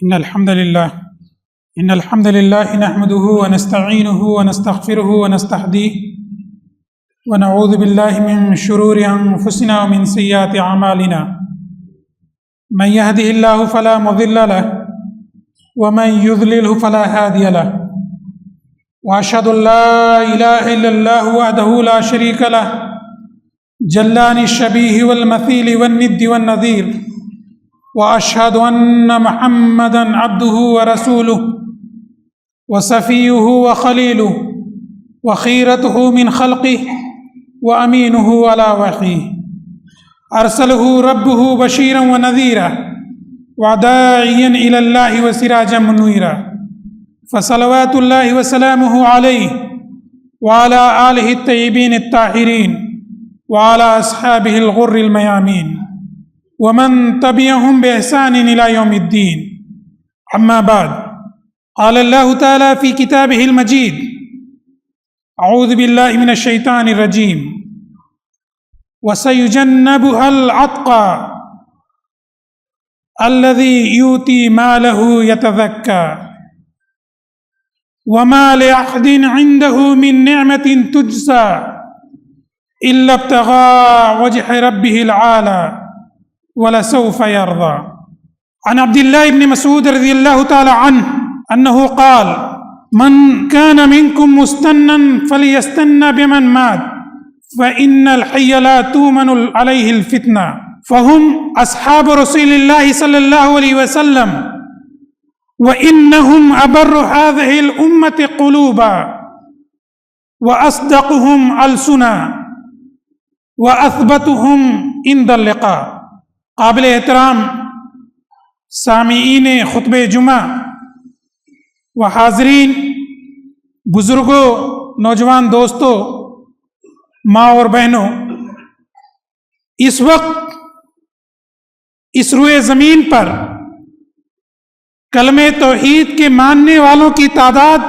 إن الحمد لله نحمده ونستعينه ونستغفره ونستهديه ونعوذ بالله من شرور أنفسنا ومن سيئات أعمالنا من يهده الله فلا مضل له ومن يضلله فلا هادي له وأشهد أن لا إله إلا الله وحده لا شريك له جلان الشبيه والمثيل والند والنذير وأشهد أن محمدًا عبده ورسوله وصفيه وخليله وخيرته من خلقه وأمينه على وحيه أرسله ربه بشيرا ونذيرا وداعيا إلى الله وسراجا منيرا فصلوات الله وسلامه عليه وعلى آله الطيبين الطاهرين وعلى أصحابه الغر الميامين ومن تبعهم بإحسان إلى يوم الدين أما بعد قال الله تعالى في كتابه المجيد أعوذ بالله من الشيطان الرجيم وسيجنبها الأتقى الذي يؤتي ماله يتزكى وما لأحد عنده من نعمة تجزى إلا ابتغاء وجه ربه العالى ولسوف يرضى. عن عبد الله بن مسعود رضي الله تعالى عنه أنه قال: من كان منكم مستنا فليستن بمن مات فإن الحي لا تؤمن عليه الفتنة فهم أصحاب رسول الله صلى الله عليه وسلم وإنهم أبر هذه الأمة قلوبا وأصدقهم ألسنا وأثبتهم عند اللقاء. قابل احترام سامعین خطبہ جمعہ و حاضرین، بزرگوں، نوجوان دوستوں، ماں اور بہنوں، اس وقت اس روئے زمین پر کلمہ توحید کے ماننے والوں کی تعداد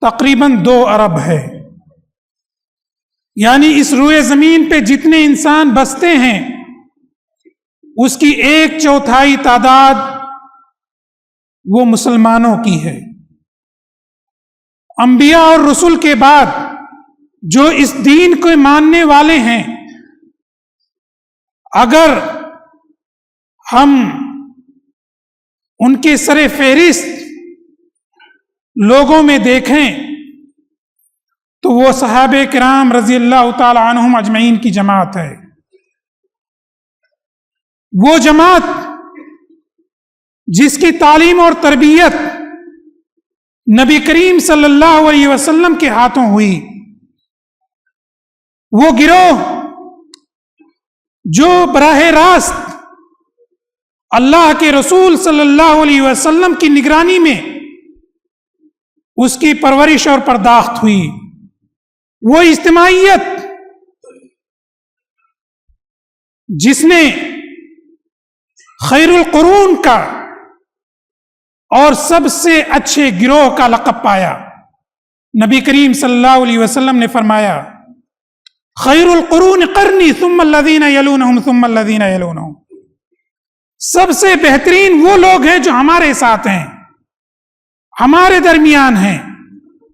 تقریباً 2 ارب ہے. یعنی اس روئے زمین پہ جتنے انسان بستے ہیں اس کی 1/4 تعداد وہ مسلمانوں کی ہے. انبیاء اور رسول کے بعد جو اس دین کو ماننے والے ہیں، اگر ہم ان کے سر فہرست لوگوں میں دیکھیں تو وہ صحابہ کرام رضی اللہ تعالی عنہم اجمعین کی جماعت ہے. وہ جماعت جس کی تعلیم اور تربیت نبی کریم صلی اللہ علیہ وسلم کے ہاتھوں ہوئی. وہ گروہ جو براہ راست اللہ کے رسول صلی اللہ علیہ وسلم کی نگرانی میں اس کی پرورش اور پرداخت ہوئی. وہ اجتماعیت جس نے خیر القرون کا اور سب سے اچھے گروہ کا لقب پایا. نبی کریم صلی اللہ علیہ وسلم نے فرمایا: خیر القرون قرنی ثم الذین یلونہم ثم الذین یلونہم. سب سے بہترین وہ لوگ ہیں جو ہمارے ساتھ ہیں، ہمارے درمیان ہیں،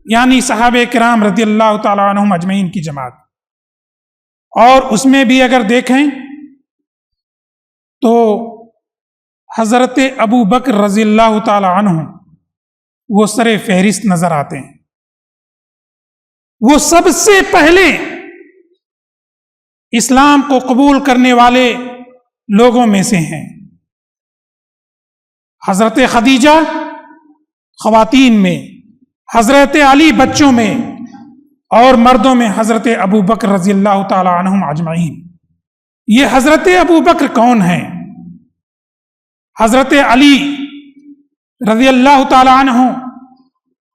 یعنی صحابہ کرام رضی اللہ تعالی عنہم اجمعین کی جماعت. اور اس میں بھی اگر دیکھیں تو حضرت ابو بکر رضی اللہ تعالی عنہ وہ سر فہرست نظر آتے ہیں. وہ سب سے پہلے اسلام کو قبول کرنے والے لوگوں میں سے ہیں. حضرت خدیجہ خواتین میں، حضرت علی بچوں میں، اور مردوں میں حضرت ابو بکر رضی اللہ تعالی عنہم اجمعین. یہ حضرت ابو بکر کون ہیں؟ حضرت علی رضی اللہ تعالی عنہ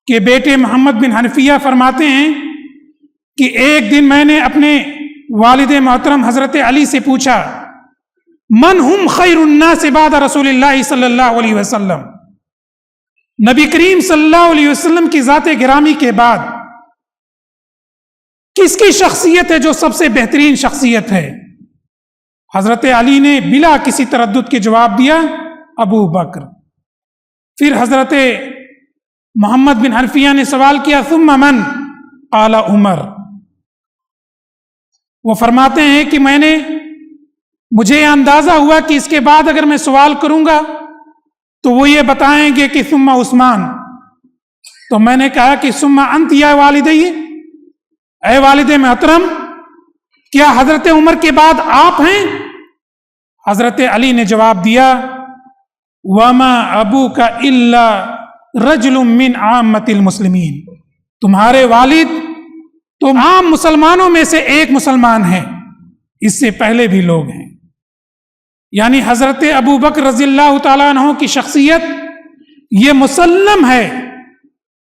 کے بیٹے محمد بن حنفیہ فرماتے ہیں کہ ایک دن میں نے اپنے والد محترم حضرت علی سے پوچھا: من ہم خیر الناس بعد رسول اللہ صلی اللہ علیہ وسلم. نبی کریم صلی اللہ علیہ وسلم کی ذات گرامی کے بعد کس کی شخصیت ہے جو سب سے بہترین شخصیت ہے؟ حضرت علی نے بلا کسی تردد کے جواب دیا: ابو بکر. پھر حضرت محمد بن حنفیہ نے سوال کیا ثم من؟ قال عمر. وہ فرماتے ہیں کہ مجھے اندازہ ہوا کہ اس کے بعد اگر میں سوال کروں گا تو وہ یہ بتائیں گے کہ ثم عثمان. تو میں نے کہا کہ ثم انت یا والدی، اے والد محترم کیا حضرت عمر کے بعد آپ ہیں؟ حضرت علی نے جواب دیا وما ابوک الا رجل من عامۃ المسلمین، تمہارے والد تو عام مسلمانوں میں سے ایک مسلمان ہیں، اس سے پہلے بھی لوگ ہیں. یعنی حضرت ابو بکر رضی اللہ تعالیٰ عنہ کی شخصیت یہ مسلم ہے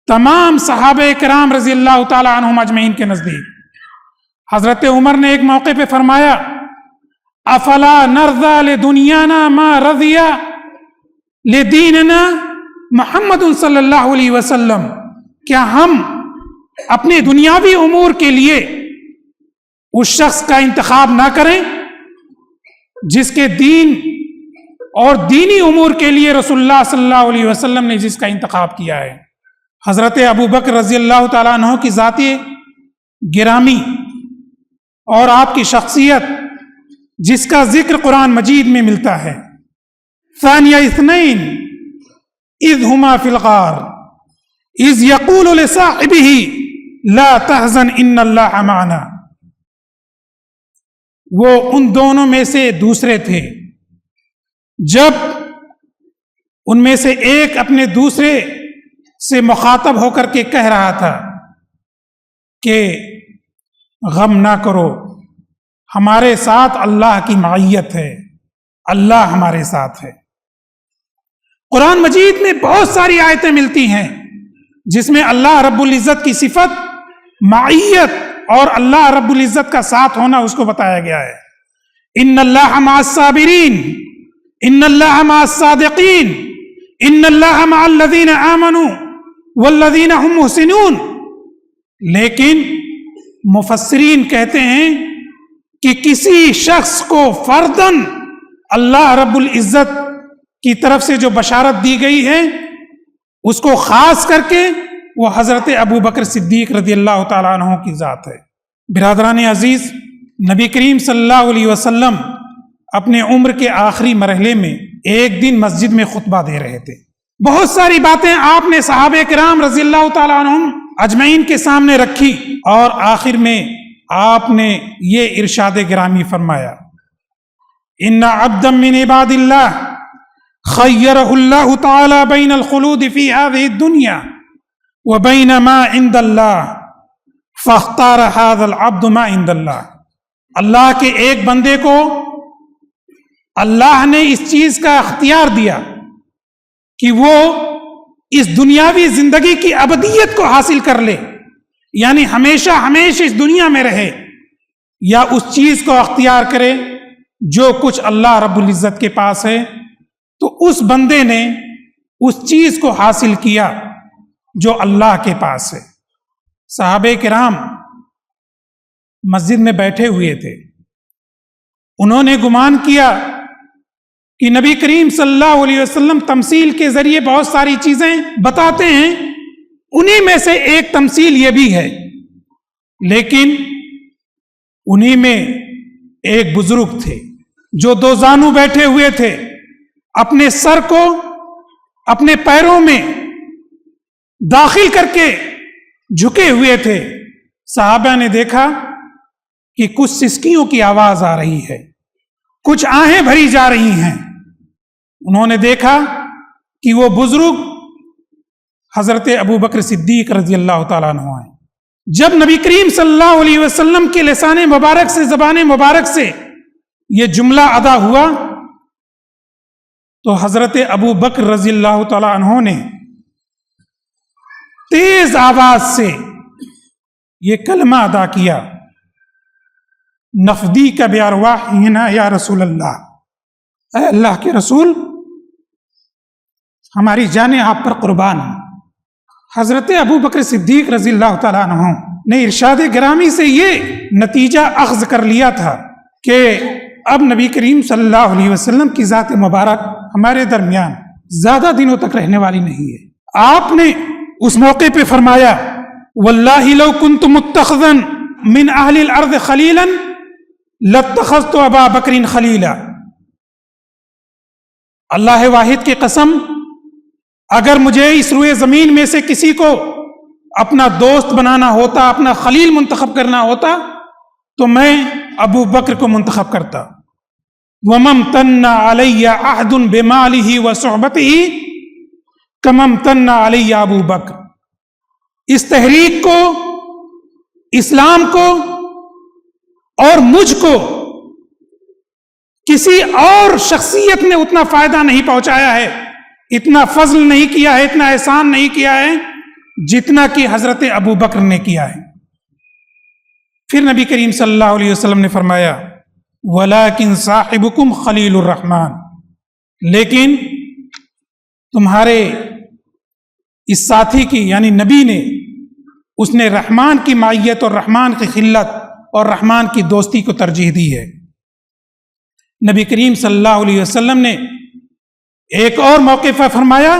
تمام صحابہ کرام رضی اللہ تعالیٰ عنہم اجمعین کے نزدیک. حضرت عمر نے ایک موقع پہ فرمایا افلا نرضى لدنیانا ما رضی لدیننا محمد صلی اللہ علیہ وسلم، کیا ہم اپنے دنیاوی امور کے لیے اس شخص کا انتخاب نہ کریں جس کے دین اور دینی امور کے لیے رسول اللہ صلی اللہ علیہ وسلم نے جس کا انتخاب کیا ہے. حضرت ابو بکر رضی اللہ تعالیٰ عنہ کی ذاتی گرامی اور آپ کی شخصیت جس کا ذکر قرآن مجید میں ملتا ہے ثانیہ اثنین اذ ہما فی الغار اذ یقول لصاحبہ لا تحزن ان اللہ معنا. وہ ان دونوں میں سے دوسرے تھے جب ان میں سے ایک اپنے دوسرے سے مخاطب ہو کر کے کہہ رہا تھا کہ غم نہ کرو، ہمارے ساتھ اللہ کی معیت ہے، اللہ ہمارے ساتھ ہے. قرآن مجید میں بہت ساری آیتیں ملتی ہیں جس میں اللہ رب العزت کی صفت معیت اور اللہ رب العزت کا ساتھ ہونا اس کو بتایا گیا ہے. ان اللہ مع الصابرین، ان اللہ مع الصادقین، ان اللہ مع الذین آمنوا والذین هم محسنون. لیکن مفسرین کہتے ہیں کہ کسی شخص کو فرداً اللہ رب العزت کی طرف سے جو بشارت دی گئی ہے اس کو خاص کر کے وہ حضرت ابو بکر صدیق رضی اللہ تعالیٰ عنہ کی ذات ہے. برادران عزیز، نبی کریم صلی اللہ علیہ وسلم اپنے عمر کے آخری مرحلے میں ایک دن مسجد میں خطبہ دے رہے تھے. بہت ساری باتیں آپ نے صحابہ کرام رضی اللہ تعالیٰ عنہم اجمعین کے سامنے رکھی اور آخر میں آپ نے یہ ارشاد گرامی فرمایا ان عبدا من عباد اللہ خیرہ اللہ تعالی بین الخلود فی هذه الدنیا وبین ما عند اللہ فاختار هذا العبد ما عند اللہ. اللہ کے ایک بندے کو اللہ نے اس چیز کا اختیار دیا کہ وہ اس دنیاوی زندگی کی ابدیت کو حاصل کر لے، یعنی ہمیشہ اس دنیا میں رہے، یا اس چیز کو اختیار کرے جو کچھ اللہ رب العزت کے پاس ہے. تو اس بندے نے اس چیز کو حاصل کیا جو اللہ کے پاس ہے. صحابہ کرام مسجد میں بیٹھے ہوئے تھے، انہوں نے گمان کیا کہ نبی کریم صلی اللہ علیہ وسلم تمثیل کے ذریعے بہت ساری چیزیں بتاتے ہیں، انہی میں سے ایک تمثیل یہ بھی ہے. لیکن انہی میں ایک بزرگ تھے جو دو زانو بیٹھے ہوئے تھے، اپنے سر کو اپنے پیروں میں داخل کر کے جھکے ہوئے تھے. صحابہ نے دیکھا کہ کچھ سسکیوں کی آواز آ رہی ہے، کچھ آہیں بھری جا رہی ہیں. انہوں نے دیکھا کہ وہ بزرگ حضرت ابو بکر صدیق رضی اللہ تعالیٰ عنہ ہیں. جب نبی کریم صلی اللہ علیہ وسلم کے لسان مبارک سے، زبان مبارک سے یہ جملہ ادا ہوا تو حضرت ابو بکر رضی اللہ تعالیٰ عنہ نے تیز آواز سے یہ کلمہ ادا کیا نفدی کا بارواحنا یا رسول اللہ، اے اللہ کے رسول ہماری جانیں آپ پر قربان ہیں. حضرت ابو بکر صدیق رضی اللہ تعالیٰ عنہ نے ارشاد گرامی سے یہ نتیجہ اخذ کر لیا تھا کہ اب نبی کریم صلی اللہ علیہ وسلم کی ذات مبارک ہمارے درمیان زیادہ دنوں تک رہنے والی نہیں ہے۔ آپ نے اس موقع پہ فرمایا واللہ لو کنت متخذا من اہل الارض خلیلا لاتخذت ابا بکر خلیلا، اللہ واحد کی قسم، اگر مجھے اس روئے زمین میں سے کسی کو اپنا دوست بنانا ہوتا، اپنا خلیل منتخب کرنا ہوتا تو میں ابو بکر کو منتخب کرتا۔ وَمَا امْتَنَّ عَلَيَّ أَحَدٌ بِمَالِهِ وَصُحْبَتِهِ كَمَا امْتَنَّ عَلَيَّ ابو بکر۔ اس تحریک کو، اسلام کو اور مجھ کو کسی اور شخصیت نے اتنا فائدہ نہیں پہنچایا ہے، اتنا فضل نہیں کیا ہے، اتنا احسان نہیں کیا ہے جتنا کہ حضرت ابو بکر نے کیا ہے۔ پھر نبی کریم صلی اللہ علیہ وسلم نے فرمایا وَلَكِنْ صَاحِبُكُمْ خَلِيلُ الرَّحْمَانِ، لیکن تمہارے اس ساتھی کی یعنی نبی نے، اس نے رحمان کی معیت اور رحمان کی خلت اور رحمان کی دوستی کو ترجیح دی ہے۔ نبی کریم صلی اللہ علیہ وسلم نے ایک اور موقع پر فرمایا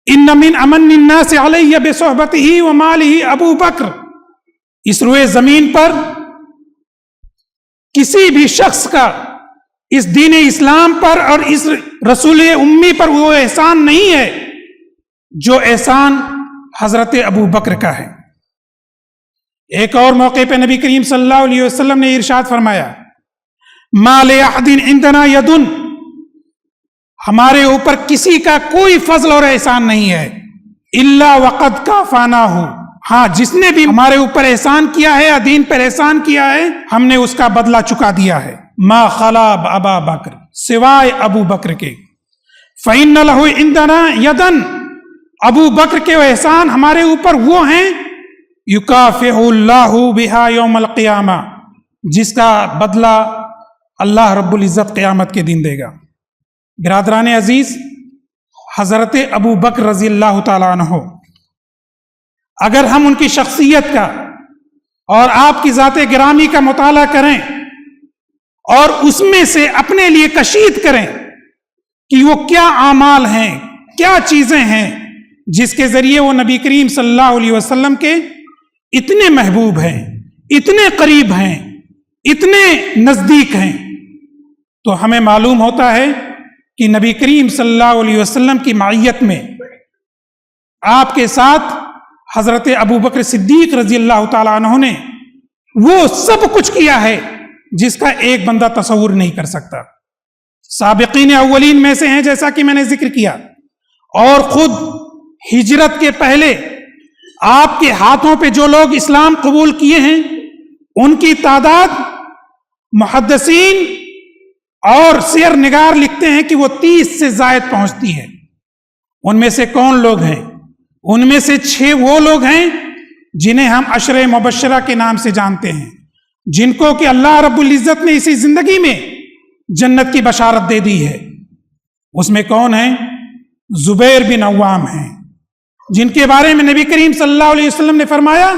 ان من امن الناس علی بصحبته وماله ابو بکر، اس روئے زمین پر کسی بھی شخص کا اس دین اسلام پر اور اس رسول امی پر وہ احسان نہیں ہے جو احسان حضرت ابو بکر کا ہے۔ ایک اور موقع پہ نبی کریم صلی اللہ علیہ وسلم نے ارشاد فرمایا ما لأحد عندنا ید، ہمارے اوپر کسی کا کوئی فضل اور احسان نہیں ہے الا وقد کافاناہ، ہاں جس نے بھی ہمارے اوپر احسان کیا ہے، دین پر احسان کیا ہے، ہم نے اس کا بدلہ چکا دیا ہے۔ ما خلا ابا بکر، سوائے ابو بکر کے، فإن له عندنا یدن، ابو بکر کے احسان ہمارے اوپر وہ ہیں یکافئ اللہ بہا یوم القیامہ، جس کا بدلہ اللہ رب العزت قیامت کے دن دے گا۔ برادران عزیز، حضرت ابو بکر رضی اللہ تعالیٰ عنہ، اگر ہم ان کی شخصیت کا اور آپ کی ذات گرامی کا مطالعہ کریں اور اس میں سے اپنے لیے کشید کریں کہ وہ کیا اعمال ہیں، کیا چیزیں ہیں جس کے ذریعے وہ نبی کریم صلی اللہ علیہ وسلم کے اتنے محبوب ہیں، اتنے قریب ہیں، اتنے نزدیک ہیں، تو ہمیں معلوم ہوتا ہے کہ نبی کریم صلی اللہ علیہ وسلم کی معیت میں آپ کے ساتھ حضرت ابو بکر صدیق رضی اللہ تعالیٰ عنہ نے وہ سب کچھ کیا ہے جس کا ایک بندہ تصور نہیں کر سکتا۔ سابقین اولین میں سے ہیں جیسا کہ میں نے ذکر کیا، اور خود ہجرت کے پہلے آپ کے ہاتھوں پہ جو لوگ اسلام قبول کیے ہیں ان کی تعداد محدثین اور سیر نگار لکھتے ہیں کہ وہ 30 سے زائد پہنچتی ہے۔ ان میں سے کون لوگ ہیں؟ ان میں سے 6 وہ لوگ ہیں جنہیں ہم عشرہ مبشرہ کے نام سے جانتے ہیں، جن کو کہ اللہ رب العزت نے اسی زندگی میں جنت کی بشارت دے دی ہے۔ اس میں کون ہیں؟ زبیر بن عوام ہیں، جن کے بارے میں نبی کریم صلی اللہ علیہ وسلم نے فرمایا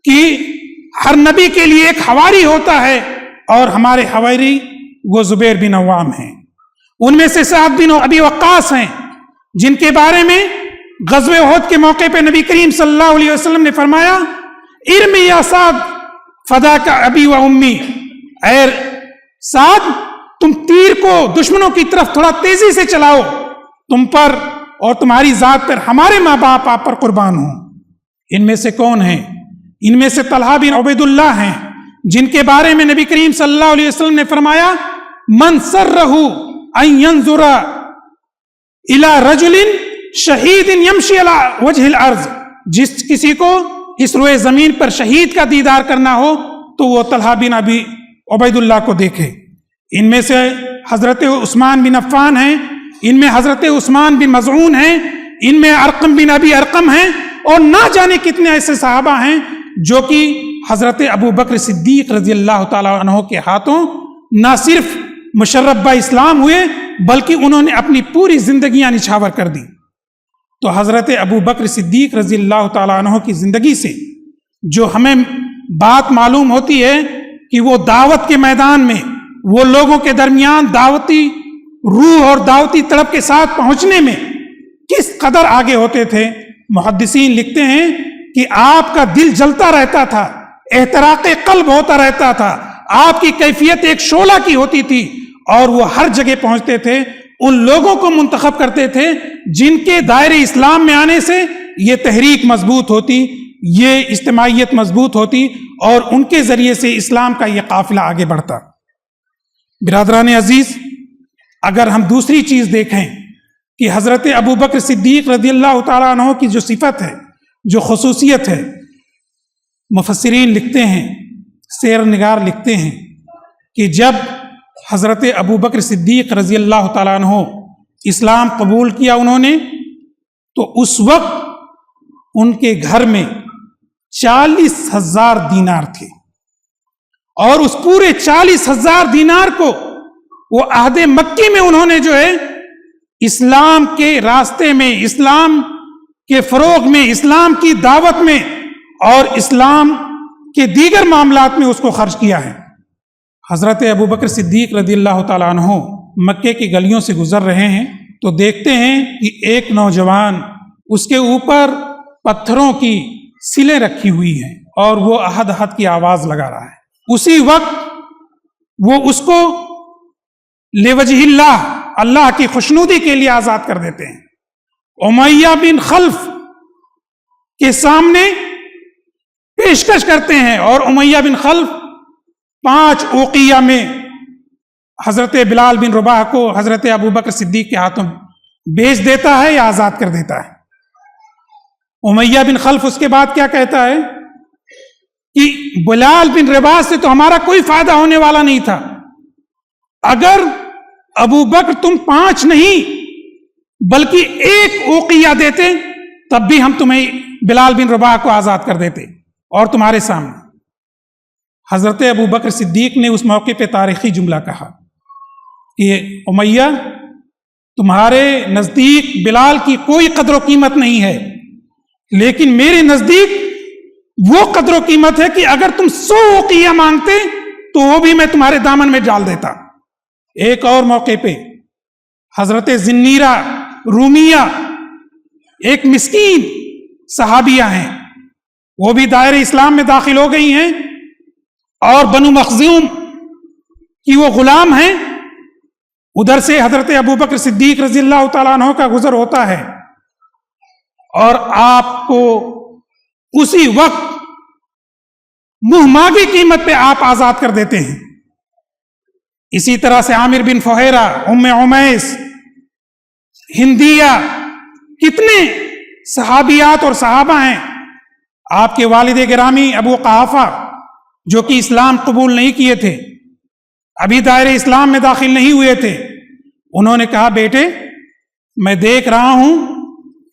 کہ ہر نبی کے لیے ایک حواری ہوتا ہے اور ہمارے حواری وہ زبیر بن عوام ہیں۔ ان میں سے سعد بن ابی وقاص ہیں، جن کے بارے میں غزوہ احد کے موقع پہ نبی کریم صلی اللہ علیہ وسلم نے فرمایا ارمی یا سعد فداک ابی و امی، اے سعد تم تیر کو دشمنوں کی طرف تھوڑا تیزی سے چلاؤ، تم پر اور تمہاری ذات پر ہمارے ماں باپ آپ پر قربان ہوں۔ ان میں سے کون ہیں؟ ان میں سے طلحہ بن عبید اللہ ہیں، جن کے بارے میں نبی کریم صلی اللہ علیہ وسلم نے فرمایا من سرہ ان ینظر الی رجل شہید یمشی علی وجہ الارض، جس کسی کو اس روئے زمین پر شہید کا دیدار کرنا ہو تو وہ طلحہ بن ابی عبید اللہ کو دیکھے۔ ان میں سے حضرت عثمان بن عفان ہیں، ان میں حضرت عثمان بن مظعون ہیں، ان میں ارقم بن ابی ارقم ہیں، اور نہ جانے کتنے ایسے صحابہ ہیں جو کہ حضرت ابو بکر صدیق رضی اللہ تعالیٰ عنہ کے ہاتھوں نہ صرف مشرف با اسلام ہوئے بلکہ انہوں نے اپنی پوری زندگیاں نچھاور کر دی۔ تو حضرت ابو بکر صدیق رضی اللہ تعالیٰ عنہ کی زندگی سے جو ہمیں بات معلوم ہوتی ہے کہ وہ دعوت کے میدان میں، وہ لوگوں کے درمیان دعوتی روح اور دعوتی طلب کے ساتھ پہنچنے میں کس قدر آگے ہوتے تھے۔ محدثین لکھتے ہیں کہ آپ کا دل جلتا رہتا تھا، احتراق قلب ہوتا رہتا تھا، آپ کی کیفیت ایک شعلہ کی ہوتی تھی، اور وہ ہر جگہ پہنچتے تھے، ان لوگوں کو منتخب کرتے تھے جن کے دائرے اسلام میں آنے سے یہ تحریک مضبوط ہوتی، یہ اجتماعیت مضبوط ہوتی، اور ان کے ذریعے سے اسلام کا یہ قافلہ آگے بڑھتا۔ برادران عزیز، اگر ہم دوسری چیز دیکھیں کہ حضرت ابوبکر صدیق رضی اللہ تعالیٰ عنہ کی جو صفت ہے، جو خصوصیت ہے، مفسرین لکھتے ہیں، سیر نگار لکھتے ہیں کہ جب حضرت ابوبکر صدیق رضی اللہ تعالیٰ عنہ اسلام قبول کیا انہوں نے، تو اس وقت ان کے گھر میں 40,000 دینار تھے، اور اس پورے 40,000 دینار کو وہ عہد مکی میں انہوں نے جو ہے اسلام کے راستے میں، اسلام کے فروغ میں، اسلام کی دعوت میں اور اسلام کے دیگر معاملات میں اس کو خرچ کیا ہے۔ حضرت ابوبکر صدیق رضی اللہ تعالیٰ عنہ مکے کی گلیوں سے گزر رہے ہیں تو دیکھتے ہیں کہ ایک نوجوان، اس کے اوپر پتھروں کی سلیں رکھی ہوئی ہیں اور وہ احد احد کی آواز لگا رہا ہے۔ اسی وقت وہ اس کو لوجہ اللہ، اللہ کی خوشنودی کے لیے آزاد کر دیتے ہیں۔ امیہ بن خلف کے سامنے پیشکش کرتے ہیں، اور امیہ بن خلف 5 اوقیہ میں حضرت بلال بن رباح کو حضرت ابوبکر صدیق کے ہاتھوں بیچ دیتا ہے یا آزاد کر دیتا ہے۔ امیہ بن خلف اس کے بعد کیا کہتا ہے کہ بلال بن رباح سے تو ہمارا کوئی فائدہ ہونے والا نہیں تھا، اگر ابو بکر تم 5 نہیں بلکہ 1 اوقیہ دیتے تب بھی ہم تمہیں بلال بن رباح کو آزاد کر دیتے اور تمہارے سامنے۔ حضرت ابو بکر صدیق نے اس موقع پہ تاریخی جملہ کہا کہ امیہ، تمہارے نزدیک بلال کی کوئی قدر و قیمت نہیں ہے، لیکن میرے نزدیک وہ قدر و قیمت ہے کہ اگر تم 100 اوقیہ مانگتے تو وہ بھی میں تمہارے دامن میں ڈال دیتا۔ ایک اور موقع پہ حضرت زنیرہ رومیہ، ایک مسکین صحابیہ ہیں، وہ بھی دائرے اسلام میں داخل ہو گئی ہیں، اور بنو مخزوم کی وہ غلام ہیں۔ ادھر سے حضرت ابوبکر صدیق رضی اللہ تعالیٰ عنہ کا گزر ہوتا ہے، اور آپ کو اسی وقت منہ مانگی قیمت پہ آپ آزاد کر دیتے ہیں۔ اسی طرح سے عامر بن فہیرہ، ام عمیس، ہندیہ، کتنے صحابیات اور صحابہ ہیں۔ آپ کے والد گرامی ابو قحافہ، جو کہ اسلام قبول نہیں کیے تھے، ابھی دائرے اسلام میں داخل نہیں ہوئے تھے، انہوں نے کہا بیٹے، میں دیکھ رہا ہوں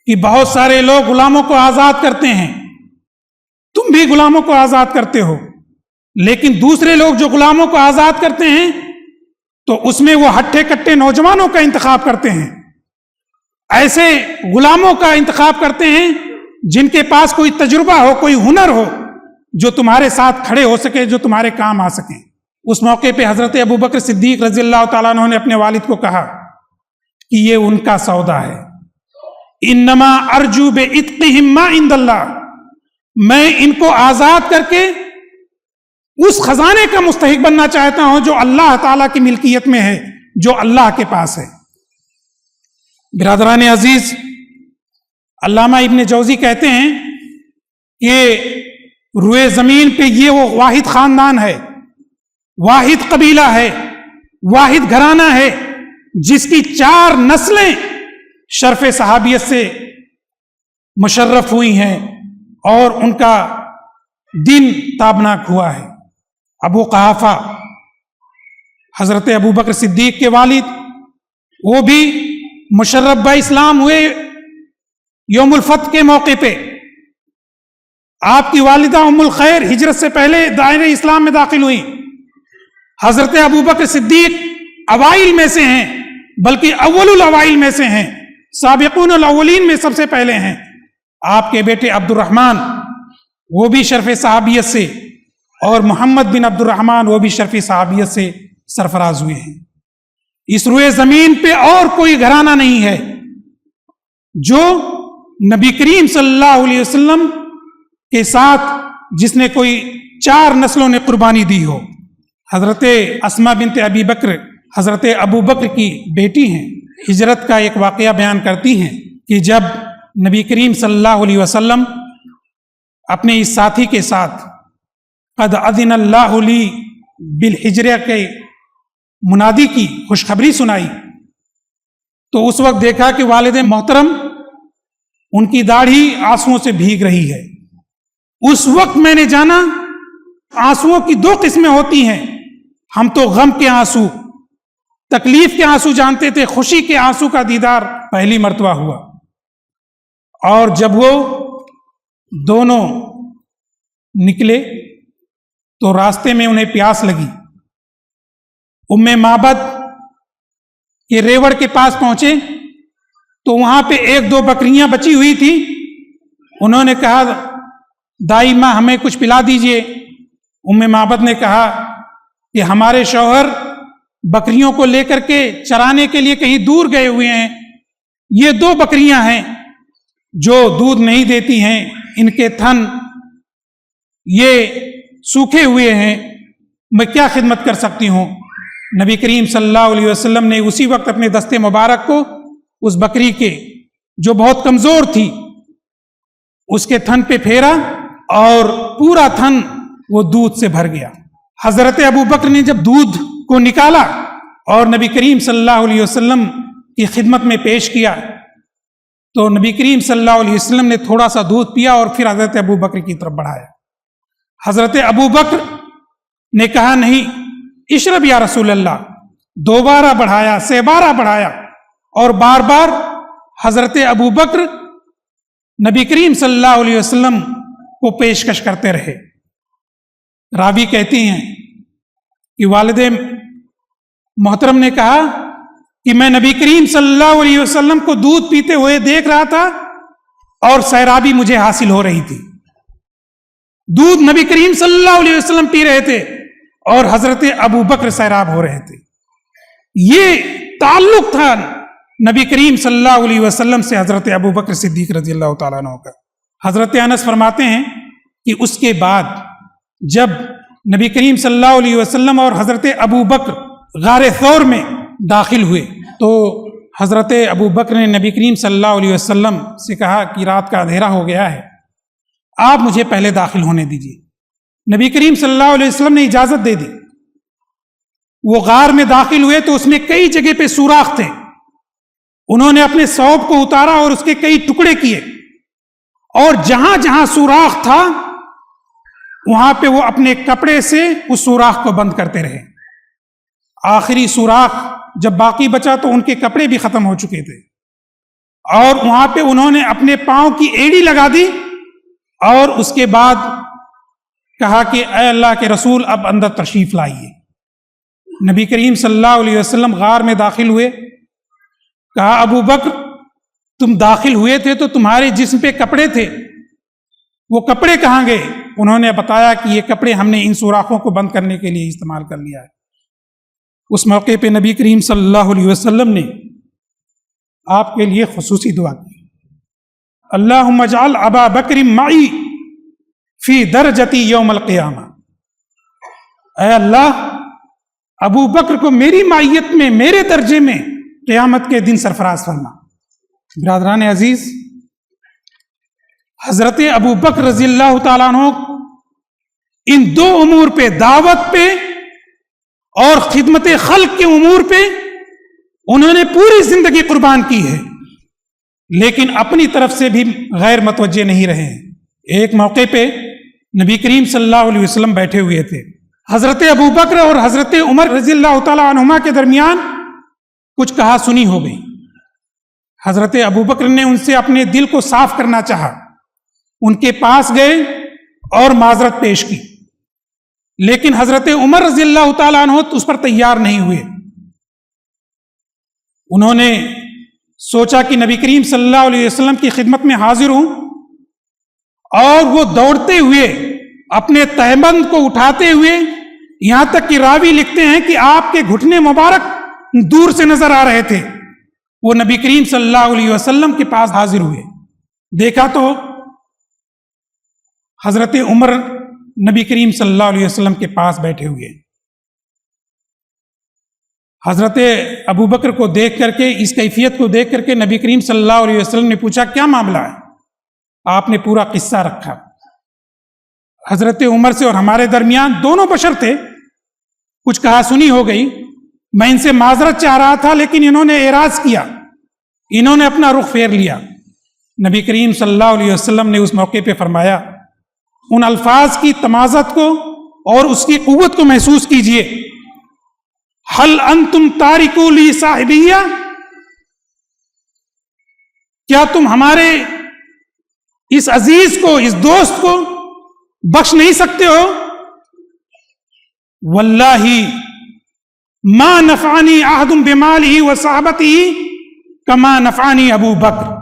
کہ بہت سارے لوگ غلاموں کو آزاد کرتے ہیں، تم بھی غلاموں کو آزاد کرتے ہو، لیکن دوسرے لوگ جو غلاموں کو آزاد کرتے ہیں تو اس میں وہ ہٹھے کٹے نوجوانوں کا انتخاب کرتے ہیں، ایسے غلاموں کا انتخاب کرتے ہیں جن کے پاس کوئی تجربہ ہو، کوئی ہنر ہو، جو تمہارے ساتھ کھڑے ہو سکے، جو تمہارے کام آ سکیں۔ اس موقع پہ حضرت ابوبکر صدیق رضی اللہ تعالیٰ عنہ نے اپنے والد کو کہا کہ یہ ان کا سودا ہے، انما ارجو بعتقہم ما عند اللہ، میں ان کو آزاد کر کے اس خزانے کا مستحق بننا چاہتا ہوں جو اللہ تعالیٰ کی ملکیت میں ہے، جو اللہ کے پاس ہے۔ برادران عزیز، علامہ ابن جوزی کہتے ہیں کہ روئے زمین پہ یہ وہ واحد خاندان ہے، واحد قبیلہ ہے، واحد گھرانہ ہے جس کی 4 نسلیں شرف صحابیت سے مشرف ہوئی ہیں اور ان کا دین تابناک ہوا ہے۔ ابو قحافہ، حضرت ابوبکر صدیق کے والد، وہ بھی مشرف با اسلام ہوئے یوم الفتح کے موقع پہ۔ آپ کی والدہ ام الخیر ہجرت سے پہلے دائرے اسلام میں داخل ہوئی۔ حضرت ابوبکر صدیق اوائل میں سے ہیں، بلکہ اول الاوائل میں سے ہیں، سابقون الاولین میں سب سے پہلے ہیں۔ آپ کے بیٹے عبد الرحمن، وہ بھی شرف صحابیت سے، اور محمد بن عبد الرحمن، وہ بھی شرف صحابیت سے سرفراز ہوئے ہیں۔ اس روئے زمین پہ اور کوئی گھرانہ نہیں ہے جو نبی کریم صلی اللہ علیہ وسلم کے ساتھ جس نے کوئی 4 نسلوں نے قربانی دی ہو۔ حضرت اسماء بنت ابی بکر حضرت ابو بکر کی بیٹی ہیں، ہجرت کا ایک واقعہ بیان کرتی ہیں کہ جب نبی کریم صلی اللہ علیہ وسلم اپنے اس ساتھی کے ساتھ قد اذن اللہ لی بالہجرہ کے منادی کی خوشخبری سنائی تو اس وقت دیکھا کہ والد محترم ان کی داڑھی آنسوؤں سے بھیگ رہی ہے۔ اس وقت میں نے جانا آنسوؤں کی 2 قسمیں ہوتی ہیں، ہم تو غم کے آنسو، تکلیف کے آنسو جانتے تھے، خوشی کے آنسو کا دیدار پہلی مرتبہ ہوا۔ اور جب وہ دونوں نکلے تو راستے میں انہیں پیاس لگی، ام معبد کے ریوڑ کے پاس پہنچے تو وہاں پہ 1-2 بکریاں بچی ہوئی تھی۔ انہوں نے کہا دائی ماں ہمیں کچھ پلا دیجئے۔ ام معبد نے کہا کہ ہمارے شوہر بکریوں کو لے کر کے چرانے کے لیے کہیں دور گئے ہوئے ہیں، یہ 2 بکریاں ہیں جو دودھ نہیں دیتی ہیں، ان کے تھن یہ سوکھے ہوئے ہیں، میں کیا خدمت کر سکتی ہوں؟ نبی کریم صلی اللہ علیہ وسلم نے اسی وقت اپنے دستے مبارک کو اس بکری کے جو بہت کمزور تھی اس کے تھن پہ پھیرا اور پورا تھن وہ دودھ سے بھر گیا۔ حضرت ابو بکر نے جب دودھ کو نکالا اور نبی کریم صلی اللہ علیہ وسلم کی خدمت میں پیش کیا تو نبی کریم صلی اللہ علیہ وسلم نے تھوڑا سا دودھ پیا اور پھر حضرت ابو بکر کی طرف بڑھایا۔ حضرت ابو بکر نے کہا نہیں اشرب یا رسول اللہ، 2 بار بڑھایا، 3 بار بڑھایا اور بار بار حضرت ابو بکر نبی کریم صلی اللہ علیہ وسلم کو پیشکش کرتے رہے۔ راوی کہتی ہیں کہ والد محترم نے کہا کہ میں نبی کریم صلی اللہ علیہ وسلم کو دودھ پیتے ہوئے دیکھ رہا تھا اور سیرابی مجھے حاصل ہو رہی تھی۔ دودھ نبی کریم صلی اللہ علیہ وسلم پی رہے تھے اور حضرت ابو بکر سیراب ہو رہے تھے۔ یہ تعلق تھا نبی کریم صلی اللہ علیہ وسلم سے حضرت ابو بکر صدیق رضی اللہ تعالیٰ عنہ کا۔ حضرت انس فرماتے ہیں کہ اس کے بعد جب نبی کریم صلی اللہ علیہ وسلم اور حضرت ابو بکر غار ثور میں داخل ہوئے تو حضرت ابو بکر نے نبی کریم صلی اللہ علیہ وسلم سے کہا کہ رات کا اندھیرا ہو گیا ہے، آپ مجھے پہلے داخل ہونے دیجیے۔ نبی کریم صلی اللہ علیہ وسلم نے اجازت دے دی۔ وہ غار میں داخل ہوئے تو اس میں کئی جگہ پہ سوراخ تھے، انہوں نے اپنے ثوب کو اتارا اور اس کے کئی ٹکڑے کیے اور جہاں جہاں سوراخ تھا وہاں پہ وہ اپنے کپڑے سے اس سوراخ کو بند کرتے رہے۔ آخری سوراخ جب باقی بچا تو ان کے کپڑے بھی ختم ہو چکے تھے اور وہاں پہ انہوں نے اپنے پاؤں کی ایڑی لگا دی اور اس کے بعد کہا کہ اے اللہ کے رسول اب اندر تشریف لائیے۔ نبی کریم صلی اللہ علیہ وسلم غار میں داخل ہوئے، کہا ابو بکر تم داخل ہوئے تھے تو تمہارے جسم پہ کپڑے تھے، وہ کپڑے کہاں گئے؟ انہوں نے بتایا کہ یہ کپڑے ہم نے ان سوراخوں کو بند کرنے کے لیے استعمال کر لیا ہے۔ اس موقع پہ نبی کریم صلی اللہ علیہ وسلم نے آپ کے لیے خصوصی دعا کی، اللہم اجعل ابا بکر معی فی درجتی یوم القیامہ، اے اللہ ابو بکر کو میری معیت میں، میرے درجے میں قیامت کے دن سرفراز فرما۔ برادران عزیز، حضرت ابو بکر رضی اللہ تعالیٰ عنہ ان 2 امور پہ، دعوت پہ اور خدمت خلق کے امور پہ انہوں نے پوری زندگی قربان کی ہے، لیکن اپنی طرف سے بھی غیر متوجہ نہیں رہے ہیں۔ ایک موقع پہ نبی کریم صلی اللہ علیہ وسلم بیٹھے ہوئے تھے، حضرت ابو بکر اور حضرت عمر رضی اللہ تعالیٰ عنہما کے درمیان کچھ کہا سنی ہو گئی۔ حضرت ابو بکر نے ان سے اپنے دل کو صاف کرنا چاہا، ان کے پاس گئے اور معذرت پیش کی، لیکن حضرت عمر رضی اللہ تعالیٰ عنہ اس پر تیار نہیں ہوئے۔ انہوں نے سوچا کہ نبی کریم صلی اللہ علیہ وسلم کی خدمت میں حاضر ہوں، اور وہ دوڑتے ہوئے اپنے تہبند کو اٹھاتے ہوئے، یہاں تک کہ راوی لکھتے ہیں کہ آپ کے گھٹنے مبارک دور سے نظر آ رہے تھے، وہ نبی کریم صلی اللہ علیہ وسلم کے پاس حاضر ہوئے. دیکھا تو حضرت عمر نبی کریم صلی اللہ علیہ وسلم کے پاس بیٹھے ہوئے. حضرت ابو بکر کو دیکھ کر کے، اس کیفیت کو دیکھ کر کے نبی کریم صلی اللہ علیہ وسلم نے پوچھا کیا معاملہ ہے؟ آپ نے پورا قصہ رکھا. حضرت عمر سے اور ہمارے درمیان دونوں بشر تھے، کچھ کہا سنی ہو گئی، میں ان سے معذرت چاہ رہا تھا لیکن انہوں نے اعراض کیا، انہوں نے اپنا رخ پھیر لیا. نبی کریم صلی اللہ علیہ وسلم نے اس موقع پہ فرمایا ان الفاظ کی تمازت کو اور اس کی قوت کو محسوس کیجئے. حل انتم تارکو لی صاحبیہ، کیا تم ہمارے اس عزیز کو، اس دوست کو بخش نہیں سکتے ہو؟ واللہ ما نفعنی احد بمالہ وصحبتہ کما نفعنی ابو بکر.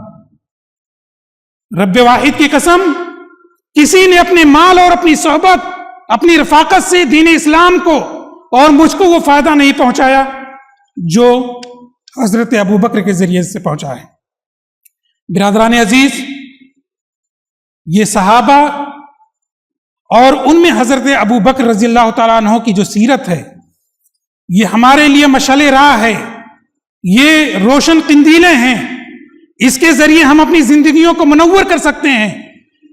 رب واحد کی قسم، کسی نے اپنے مال اور اپنی صحبت، اپنی رفاقت سے دین اسلام کو اور مجھ کو وہ فائدہ نہیں پہنچایا جو حضرت ابو بکر کے ذریعے سے پہنچا ہے. برادران عزیز، یہ صحابہ اور ان میں حضرت ابو بکر رضی اللہ تعالیٰ عنہ کی جو سیرت ہے، یہ ہمارے لیے مشعل راہ ہے، یہ روشن قندیلیں ہیں. اس کے ذریعے ہم اپنی زندگیوں کو منور کر سکتے ہیں،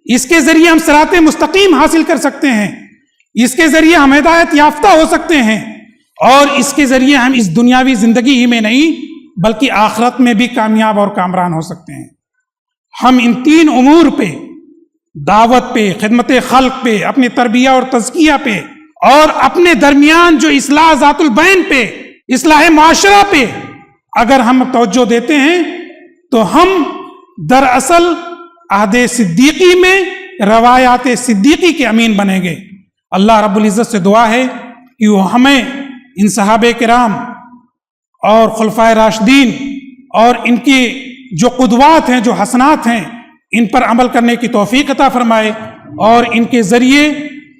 اس کے ذریعے ہم صراط مستقیم حاصل کر سکتے ہیں، اس کے ذریعے ہم ہدایت یافتہ ہو سکتے ہیں، اور اس کے ذریعے ہم اس دنیاوی زندگی ہی میں نہیں بلکہ آخرت میں بھی کامیاب اور کامران ہو سکتے ہیں. ہم ان تین امور پہ، دعوت پہ، خدمت خلق پہ، اپنی تربیہ اور تزکیہ پہ، اور اپنے درمیان جو اصلاح ذات البین پہ، اصلاح معاشرہ پہ اگر ہم توجہ دیتے ہیں تو ہم دراصل عہد صدیقی میں روایات صدیقی کے امین بنیں گے. اللہ رب العزت سے دعا ہے کہ وہ ہمیں ان صحابہ کرام اور خلفائے راشدین اور ان کی جو قدوات ہیں، جو حسنات ہیں، ان پر عمل کرنے کی توفیق عطا فرمائے، اور ان کے ذریعے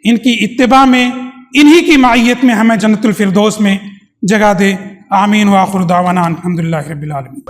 ان کی اتباع میں، انہی کی معیت میں ہمیں جنت الفردوس میں جگہ دے. آمین. وآخر دعوانا الحمدللہ رب العالمین.